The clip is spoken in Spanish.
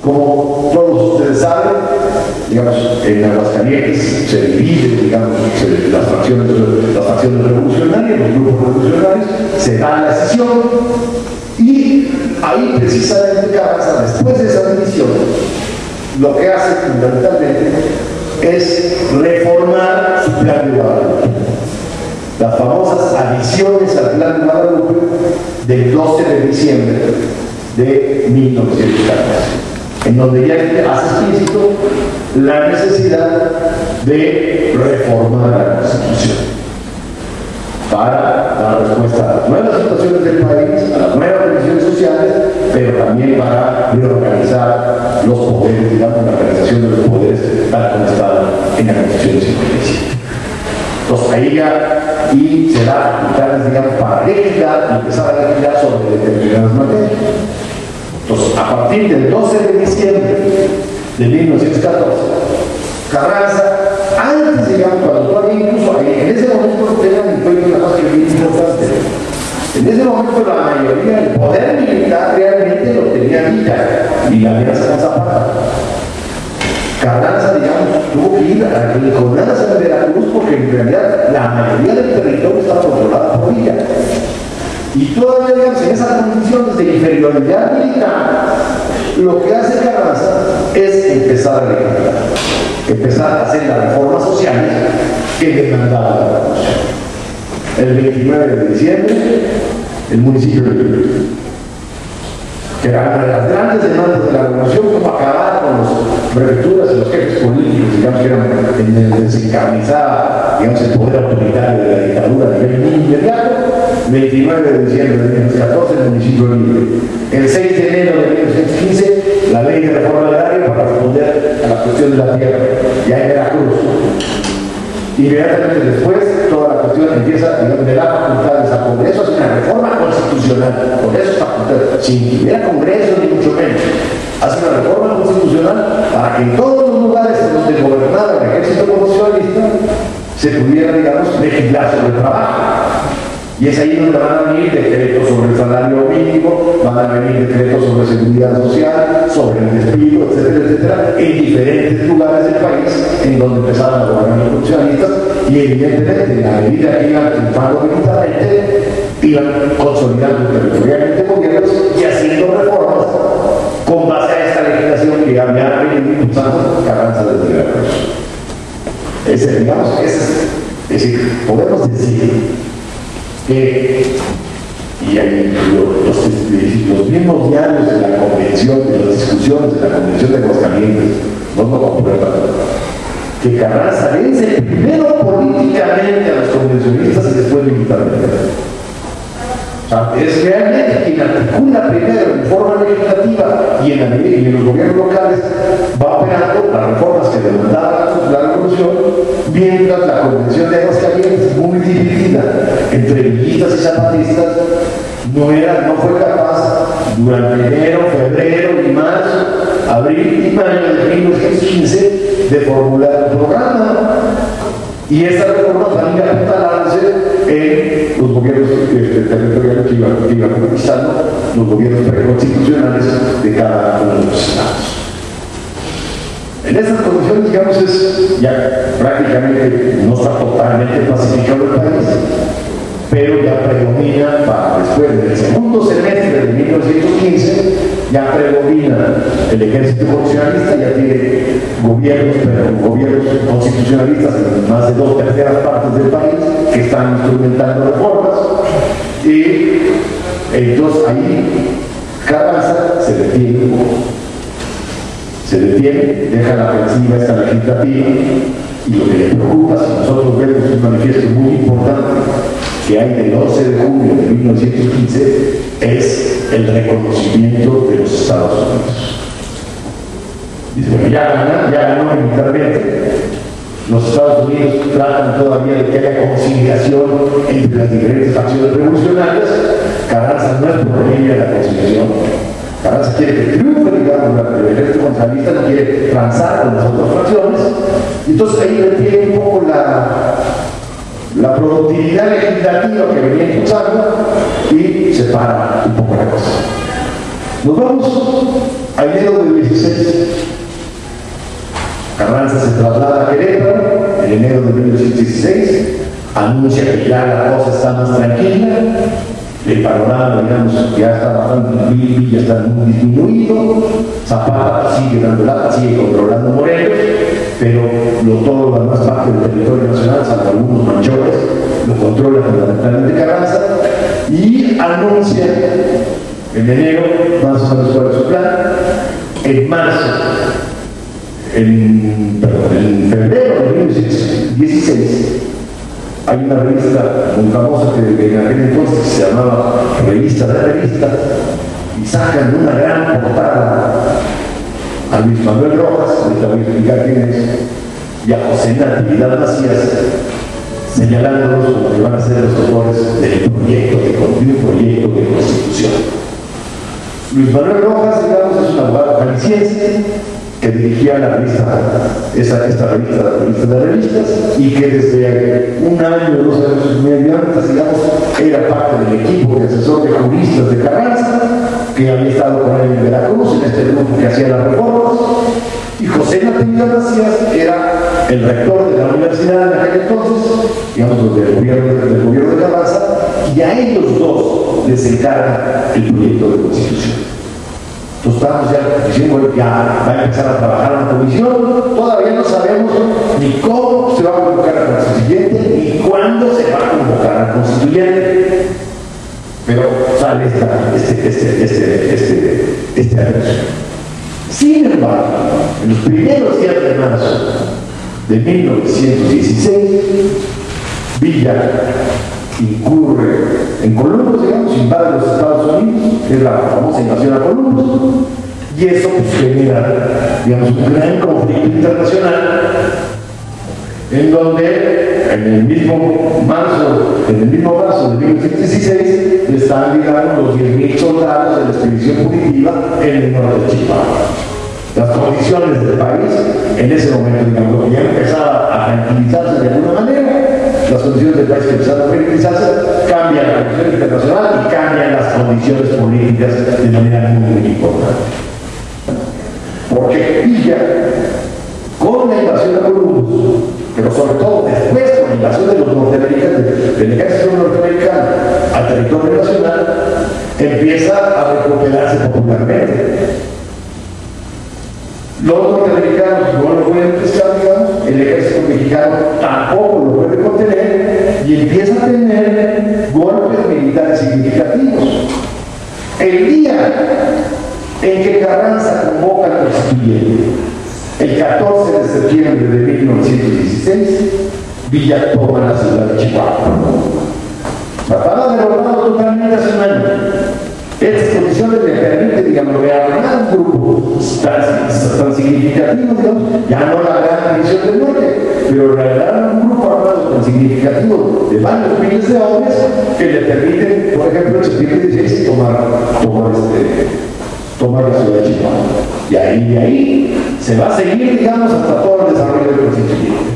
Como todos ustedes saben, digamos, en Aguascalientes se divide, digamos, las facciones revolucionarias, los grupos revolucionarios, se da la escisión y ahí precisamente Carranza, después de esa división, lo que hace fundamentalmente es reformar su plan de Guadalupe. Las famosas adiciones al plan de Guadalupe del 12 de diciembre de 1914, en donde ya hace explícito la necesidad de reformar la Constitución para dar respuesta a las nuevas situaciones del país, a las nuevas condiciones sociales, pero también para reorganizar los poderes, digamos, la organización de los poderes tal como estaba en la Constitución de 57. Entonces ahí ya, y se da facultades, digamos, para legislar y empezar a legislar sobre determinadas materias. Entonces, a partir del 12 de diciembre de 1914, Carranza, antes, digamos, cuando todavía incluso en ese momento tengan en cuenta una cosa que es muy importante. En ese momento la mayoría del poder militar realmente lo tenía Villa y la alianza con Zapata. Carranza, digamos, tuvo que ir a rinconarse en Veracruz porque en realidad la mayoría del territorio estaba controlada por Villa. Y todavía, digamos, en esas condiciones de inferioridad militar, lo que hace Carranza es empezar a legislar, empezar a hacer las reformas sociales que demandaba la revolución. El 29 de diciembre, el municipio de Libre, que era una de las grandes demandas de la revolución, como acabar con las prefecturas y los jefes políticos, digamos, que eran en el desencarnizaba, digamos, el poder autoritario de la dictadura a nivel inmediato. 29 de diciembre de 1914, el municipio de Libre. El 6 de enero de 1915, la ley de reforma agraria para responder a la cuestión de la tierra, ya en Veracruz. Inmediatamente después, toda la cuestión empieza, digamos, de las facultades al Congreso, hace una reforma constitucional, con esas facultades, sin que hubiera Congreso ni mucho menos. Hace una reforma constitucional para que en todos los lugares en donde gobernaba el ejército constitucionalista se pudiera, digamos, legislar sobre el trabajo. Y es ahí donde van a venir decretos sobre el salario mínimo, van a venir decretos sobre seguridad social, sobre el despido, etcétera, etcétera, en diferentes lugares del país en donde empezaron a gobernar los constitucionalistas y evidentemente en la medida que iban triunfando militarmente, iban consolidando territorialmente gobiernos y haciendo reformas con base a esta legislación que había venido impulsando Carranza desde Veracruz. Es decir, podemos decir que, y ahí los mismos diarios de la convención, de las discusiones de la convención de Aguascalientes, no lo comprueban, que Carranza vence primero políticamente a los convencionistas y después militarmente. O sea, es realmente quien articula primero en forma legislativa y en los gobiernos locales va operando las reformas que demandaba la revolución, mientras la convención de Aguascalientes, muy dividida entre villistas y zapatistas, no fue capaz durante enero, febrero y marzo, abril y mayo de 1915 de formular un programa. Y estas reformas van a ir a instalarse en los gobiernos territoriales que iban conquistando los gobiernos preconstitucionales de cada uno de los estados. En estas condiciones, digamos, ya prácticamente no está totalmente pacificado el país, pero ya predomina, después del segundo semestre de 1915, ya predomina el ejército constitucionalista, ya tiene gobiernos, pero gobiernos constitucionalistas en más de 2/3 partes del país que están instrumentando reformas, y entonces ahí Carranza se detiene, deja la ofensiva esta legislativa, y lo que le preocupa, si nosotros vemos un manifiesto muy importante que hay del 11 de junio de 1915, es el reconocimiento de los Estados Unidos. Dice, bueno, ya ganó militarmente. Los Estados Unidos tratan todavía de que haya conciliación entre las diferentes facciones revolucionarias. Carranza no es por ella la conciliación. Carranza quiere que triunfe, digamos, el ejército constitucionalista no quiere transar con las otras facciones. Entonces ahí retiene un poco la productividad legislativa que venía impulsando y se para un poco la cosa. Nos vamos A enero del 16, Carranza se traslada a Querétaro, en enero de 1916, anuncia que ya la cosa está más tranquila, el panorama, digamos, ya está bastante, Villa está muy disminuido, Zapata sigue dando lata, sigue controlando Morelos, pero todo lo demás parte del territorio nacional, salvo algunos manchores, lo controla fundamentalmente Carranza, y anuncia en enero, más o menos cuál es su plan, en marzo, en febrero de 1916, hay una revista muy famosa que en aquel entonces se llamaba Revista de Revistas, y sacan una gran portada a Luis Manuel Rojas, ahorita voy a explicar quién es, y a José Natividad Macías, señalándolos como que van a ser los autores del proyecto, de un proyecto de constitución. Luis Manuel Rojas, digamos, es un abogado jalisciense que dirigía la revista, esta revista de revistas, y que desde un año, 2 años y medio antes, digamos, era parte del equipo de asesor de juristas de Carranza, que había estado con él en Veracruz, en este grupo que hacía las reformas, y José Natividad Macías era el rector de la universidad en aquel entonces, digamos, del gobierno de Carranza, y a ellos dos les encarga el proyecto de constitución. Entonces estamos ya diciendo, ya va a empezar a trabajar una comisión, todavía no sabemos ni cómo se va a convocar al constituyente, ni cuándo se va a convocar al constituyente, pero sale este anuncio. Sin embargo, en los primeros días de marzo de 1916, Villa incurre en Columbus, digamos, invade los Estados Unidos, es la famosa invasión a Columbus, y eso pues genera, digamos, un gran conflicto internacional, en donde en el mismo marzo de 1916 están, digamos, los 10.000 soldados de la expedición punitiva en el norte de Chihuahua. Las condiciones del país, en ese momento, digamos, que ya empezaba a tranquilizarse de alguna manera, las condiciones del país que empezaron a tranquilizarse, cambian la condición internacional y cambian las condiciones políticas de manera muy importante. Porque Villa, con la invasión a Columbus, pero sobre todo después con la invasión de los norteamericanos, del ejército norteamericano al territorio nacional, empieza a recuperarse popularmente. Los norteamericanos no lo pueden pescar, digamos, el ejército mexicano tampoco lo puede contener y empieza a tener golpes militares significativos. El día en que Carranza convoca al constituyente, el 14 de septiembre de 1916, Villa toma la ciudad de Chihuahua. Estaba derrotado totalmente hace un año. Estas condiciones le permiten, digamos, rearmar un grupo tan significativo, digamos, ya no la gran división del norte, pero rearmar un grupo armado tan significativo de varios miles de hombres que le permiten, por ejemplo, en septiembre 16 tomar la ciudad de Chihuahua. Y ahí se va a seguir, digamos, hasta todo el desarrollo del constituyente.